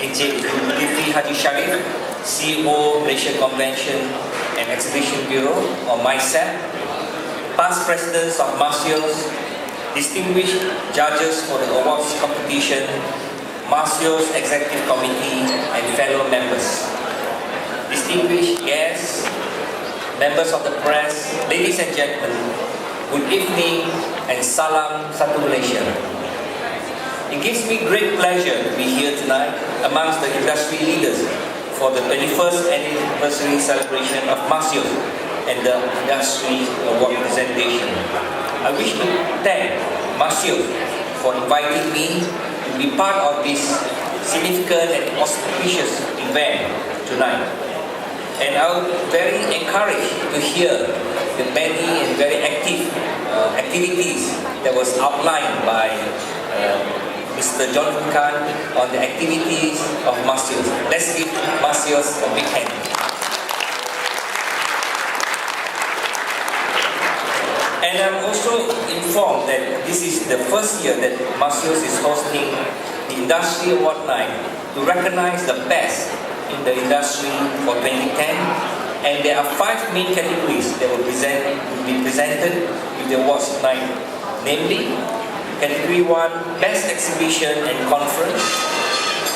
Encik Zulkifli Haji Sharif, CEO Malaysian Convention and Exhibition Bureau, or MACEO, past presidents of MACEO, distinguished judges for the awards competition, MACEO's Executive Committee, and fellow members, distinguished guests, members of the press, ladies and gentlemen, good evening and salam satu Malaysia. It gives me great pleasure to be here tonight amongst the industry leaders for the 21st anniversary celebration of MACEO and the industry award presentation. I wish to thank MACEO for inviting me to be part of this significant and auspicious event tonight. And I'm very encouraged to hear the many and very active activities that was outlined by Mr. Jonathan Khan on the activities of MACEO. Let's give MACEO a big hand. And I'm also informed that this is the first year that MACEO is hosting the Industry Award Night to recognize the best in the industry for 2010. And there are 5 main categories that will be presented with the awards night, namely Category 1, Best Exhibition and Conference.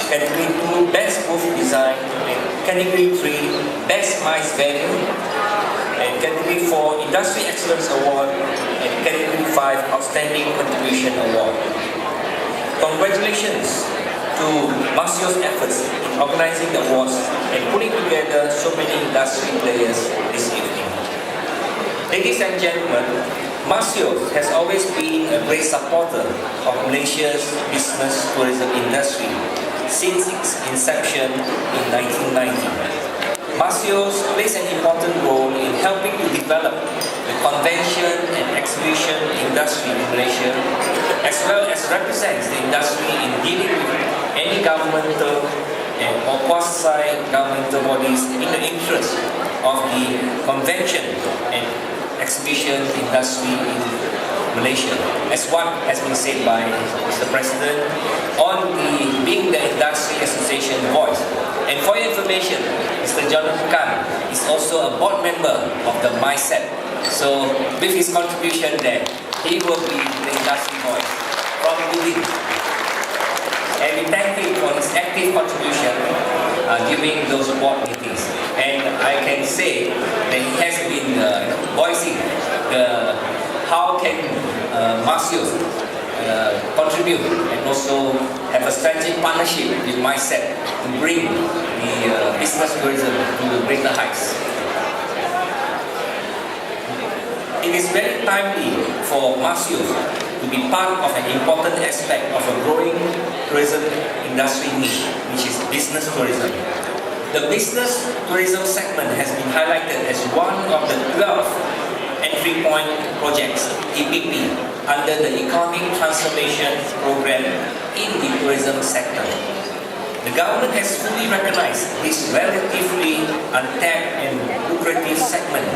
Category 2, Best Booth Design. And Category 3, Best MICE Venue. And Category 4, Industry Excellence Award. And Category 5, Outstanding Contribution Award. Congratulations to MACEO's efforts in organizing the awards and putting together so many industry players this evening. Ladies and gentlemen, MACEO has always been a great supporter of Malaysia's business tourism industry since its inception in 1990. MACEO plays an important role in helping to develop the convention and exhibition industry in Malaysia, as well as represents the industry in dealing with any governmental or quasi-governmental bodies in the interest of the convention and exhibition industry in Malaysia, as what has been said by Mr. President on being the industry association voice. And for your information, Mr. Jonathan Khan is also a board member of the MACEO. So with his contribution there, he will be the industry voice from within. And we thank him for his active contribution during those board meetings. And I can say that he has been voicing how can MACEO contribute and also have a strategic partnership with MACEO to bring the business tourism to greater heights. It is very timely for MACEO to be part of an important aspect of a growing tourism industry niche, which is business tourism. The business tourism segment has been highlighted as one of the 12 entry point projects, EPP, under the Economic Transformation Program in the tourism sector. The government has fully recognized this relatively untapped and lucrative segment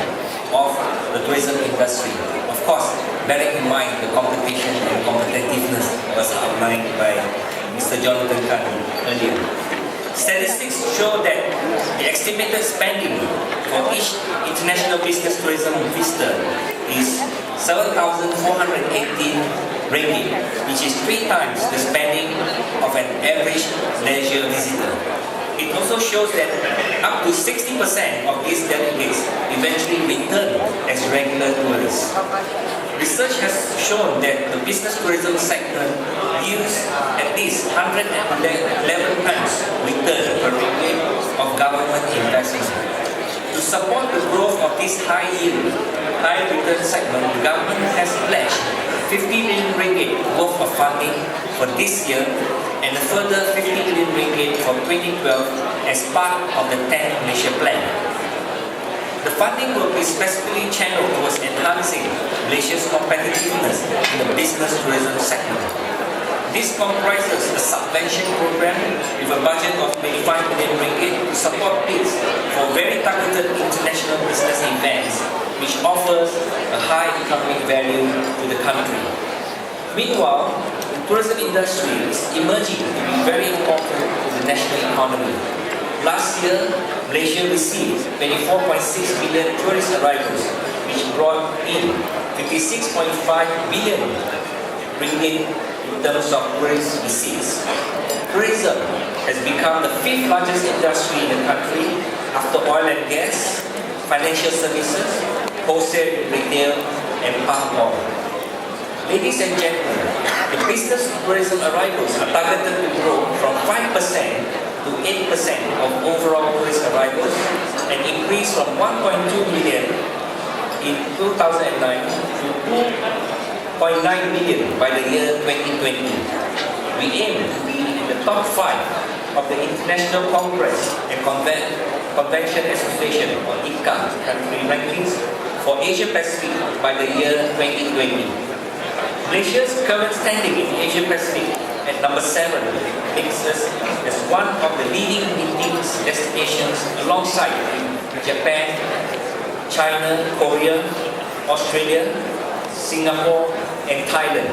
of the tourism industry. Of course, bearing in mind the competition and competitiveness was outlined by Mr. Jonathan Khan earlier. Statistics show that the estimated spending for each international business tourism visitor is 7,418 ringgit, which is 3 times the spending of an average leisure visitor. It also shows that up to 60% of these delegates eventually return as regular tourists. Research has shown that the business tourism sector yields at least 111 times return per ringgit of government investment. To support the growth of this high yield, high return segment, the government has pledged 50 million ringgit worth of funding for this year and a further 50 million ringgit for 2012 as part of the 10th Malaysia Plan. The funding will be specifically channeled towards enhancing Malaysia's competitiveness in the business tourism segment. This comprises a subvention program with a budget of 25 million ringgit to support bids for very targeted international business events, which offers a high economic value to the country. Meanwhile, the tourism industry is emerging to be very important to the international economy. Last year, Malaysia received 24.6 million tourist arrivals, which brought in 56.5 billion ringgit in terms of tourist receipts. Tourism has become the 5th largest industry in the country after oil and gas, financial services, wholesale, retail, and palm oil. Ladies and gentlemen, the business tourism arrivals are targeted to grow from 5% to 8% of overall tourist arrivals and increase from 1.2 million in 2009 to 2.9 million by the year 2020. We aim to be in the top 5 of the International Congress and Convention Association or ICA country rankings for Asia Pacific by the year 2020. Malaysia's current standing in Asia Pacific at number 7 makes us as one of the leading meetings destinations alongside Japan, China, Korea, Australia, Singapore, and Thailand.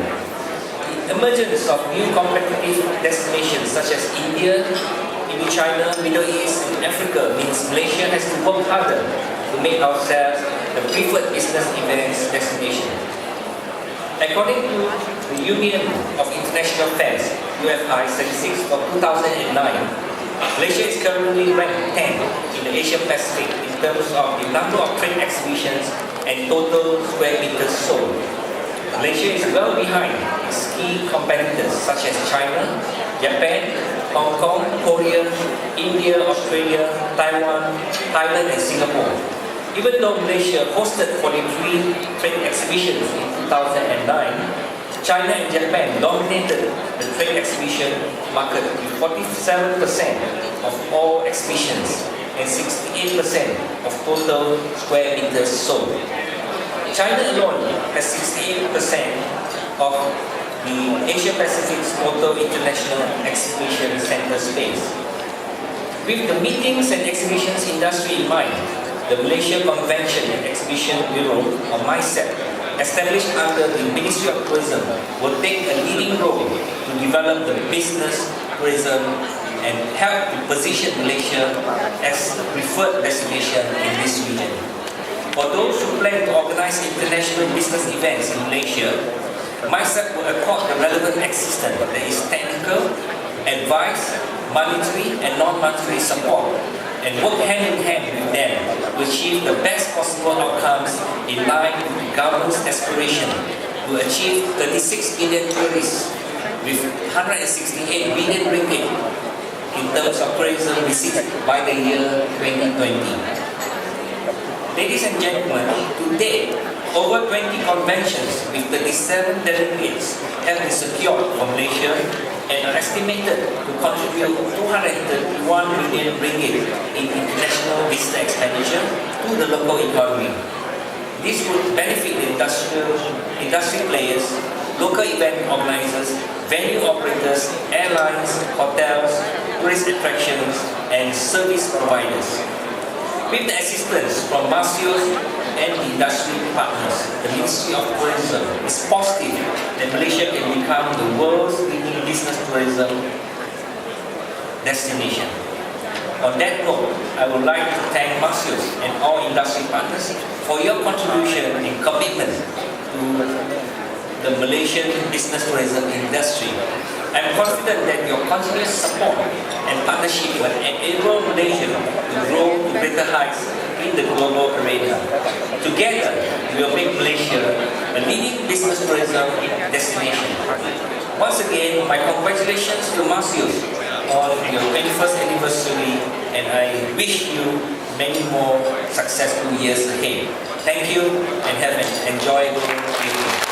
The emergence of new competitive destinations such as India, China, Middle East, and Africa means Malaysia has to work harder to make ourselves the preferred business events destination. According to the Union of International Fairs, UFI statistics for 2009, Malaysia is currently ranked 10 in the Asia Pacific in terms of the number of trade exhibitions and total square meters sold. Malaysia is well behind its key competitors such as China, Japan, Hong Kong, Korea, India, Australia, Taiwan, Thailand, and Singapore. Even though Malaysia hosted 43 trade exhibitions in 2009, China and Japan dominated the trade exhibition market with 47% of all exhibitions and 68% of total square meters sold. China alone has 68% of the Asia Pacific's total international exhibition center space. With the meetings and exhibitions industry in mind, the Malaysia Convention and Exhibition Bureau, or MACEO, established under the Ministry of Tourism, will take a leading role to develop the business tourism and help to position Malaysia as the preferred destination in this region. For those who plan to organize international business events in Malaysia, MACEO will accord the relevant assistance that is technical, advice, monetary and non-monetary support, and work hand in hand with them to achieve the best possible outcomes in line with the government's aspiration to achieve 36 million tourists with 168 billion ringgit in terms of tourism receipts by the year 2020. Ladies and gentlemen, to date, over 20 conventions with 37 delegates have been secured for Malaysia and are estimated to contribute 231 million ringgit in international visitor expenditure to the local economy. This would benefit the industry players, local event organizers, venue operators, airlines, hotels, tourist attractions, and service providers. With the assistance from MACEO and the industry partners, the Ministry of Tourism is positive that Malaysia can become the world's leading business tourism destination. On that note, I would like to thank MACEO and all industry partners for your contribution and commitment to the Malaysian business tourism industry. I am confident that your continuous support and partnership will enable Malaysia to grow to greater heights in the global arena. Together, we will make Malaysia a leading business tourism destination. Once again, my congratulations to MACEO on your 21st anniversary, and I wish you many more successful years ahead. Thank you and have an enjoyable evening.